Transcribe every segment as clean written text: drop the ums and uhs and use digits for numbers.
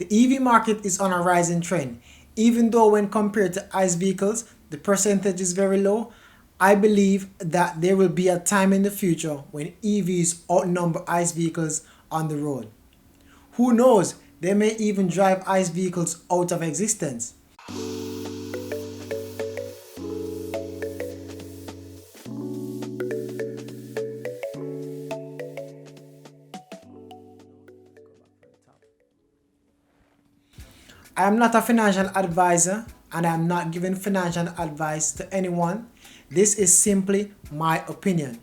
The EV market is on a rising trend. Even though when compared to ICE vehicles, the percentage is very low, I believe that there will be a time in the future when EVs outnumber ICE vehicles on the road. Who knows, they may even drive ICE vehicles out of existence. I am not a financial advisor and I am not giving financial advice to anyone. This is simply my opinion.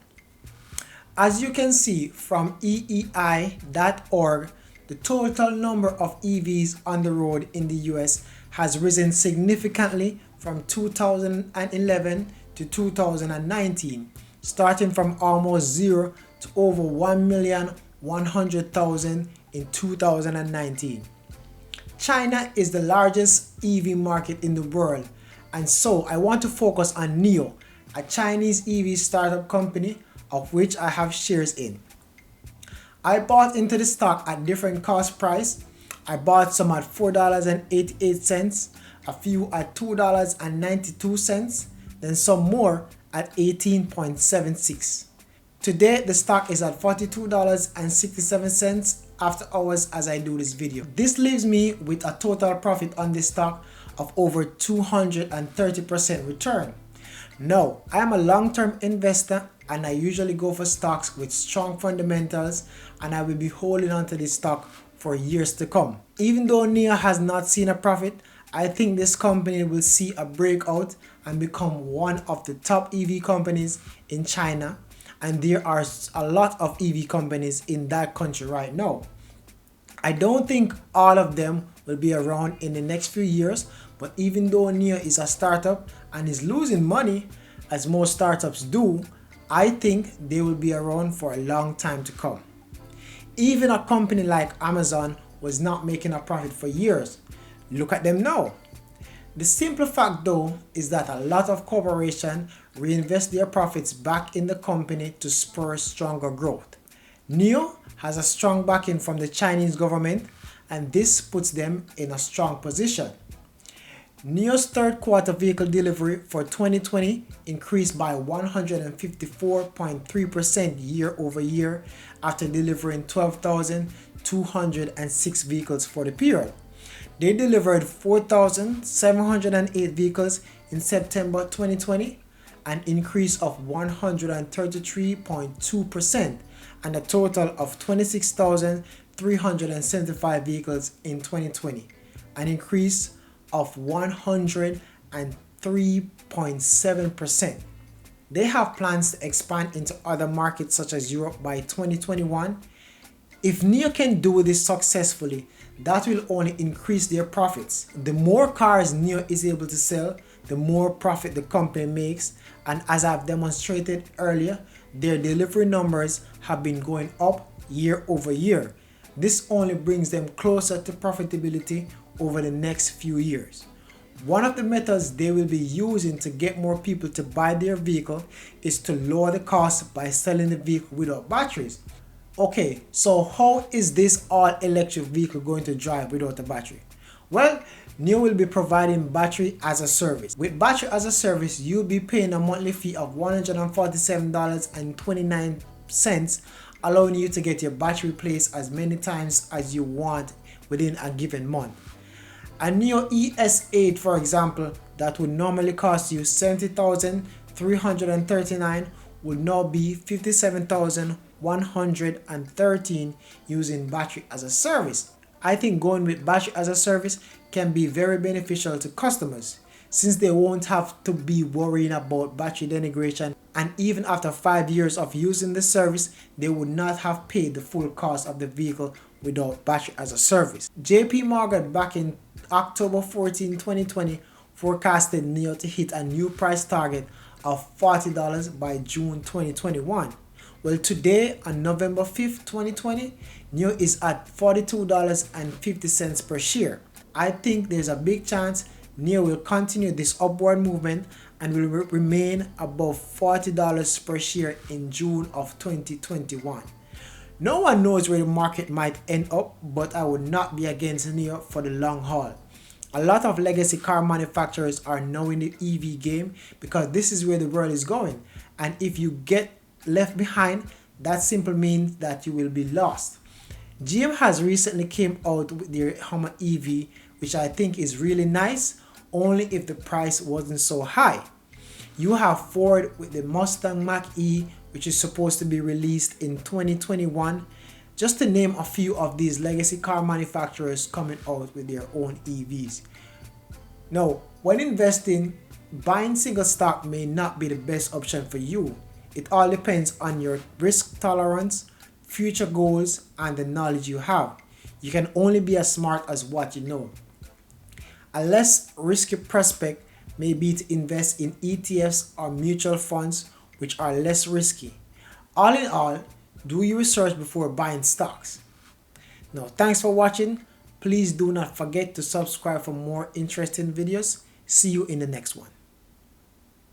As you can see from EEI.org, the total number of EVs on the road in the US has risen significantly from 2011 to 2019, starting from almost zero to over 1,100,000 in 2019. China is the largest EV market in the world, and so I want to focus on Nio, a Chinese EV startup company of which I have shares in. I bought into the stock at different cost price. I bought some at $4.88, a few at $2.92, then some more at 18.76. Today the stock is at $42.67 after hours as I do this video. This leaves me with a total profit on this stock of over 230% return. Now, I am a long-term investor and I usually go for stocks with strong fundamentals, and I will be holding on to this stock for years to come. Even though Nio has not seen a profit, I think this company will see a breakout and become one of the top EV companies in China, and there are a lot of EV companies in that country right now. I don't think all of them will be around in the next few years, but even though Nio is a startup and is losing money, as most startups do, I think they will be around for a long time to come. Even a company like Amazon was not making a profit for years. Look at them now. The simple fact though is that a lot of corporations reinvest their profits back in the company to spur stronger growth. Nio has a strong backing from the Chinese government, and this puts them in a strong position. Nio's third quarter vehicle delivery for 2020 increased by 154.3% year over year after delivering 12,206 vehicles for the period. They delivered 4,708 vehicles in September 2020, an increase of 133.2%, and a total of 26,375 vehicles in 2020, an increase of 103.7%. They have plans to expand into other markets such as Europe by 2021. If Nio can do this successfully, that will only increase their profits. The more cars Nio is able to sell, the more profit the company makes, and as I've demonstrated earlier, their delivery numbers have been going up year over year. This only brings them closer to profitability over the next few years. One of the methods they will be using to get more people to buy their vehicle is to lower the cost by selling the vehicle without batteries. Okay, so how is this all-electric vehicle going to drive without a battery? Well, Nio will be providing battery as a service. With battery as a service, you'll be paying a monthly fee of $147.29, allowing you to get your battery replaced as many times as you want within a given month. A Nio ES8, for example, that would normally cost you $70,339 will now be $57,113 using battery as a service. I think going with battery as a service can be very beneficial to customers, since they won't have to be worrying about battery denigration, and even after 5 years of using the service, they would not have paid the full cost of the vehicle without battery as a service. JP Morgan back in October 14, 2020 forecasted Nio to hit a new price target of $40 by June 2021. Well, today on November 5th, 2020, Nio is at $42.50 per share. I think there's a big chance Nio will continue this upward movement and will remain above $40 per share in June of 2021. No one knows where the market might end up, but I would not be against Nio for the long haul. A lot of legacy car manufacturers are now in the EV game because this is where the world is going. And if you get left behind, that simply means that you will be lost. GM has recently came out with their Hummer EV, which I think is really nice, only if the price wasn't so high. You have Ford with the Mustang Mach-E, which is supposed to be released in 2021, just to name a few of these legacy car manufacturers coming out with their own EVs. Now, when investing, buying single stock may not be the best option for you. It all depends on your risk tolerance, future goals, and the knowledge you have. You can only be as smart as what you know. A less risky prospect may be to invest in ETFs or mutual funds, which are less risky. All in all, do your research before buying stocks. Now, thanks for watching. Please do not forget to subscribe for more interesting videos. See you in the next one.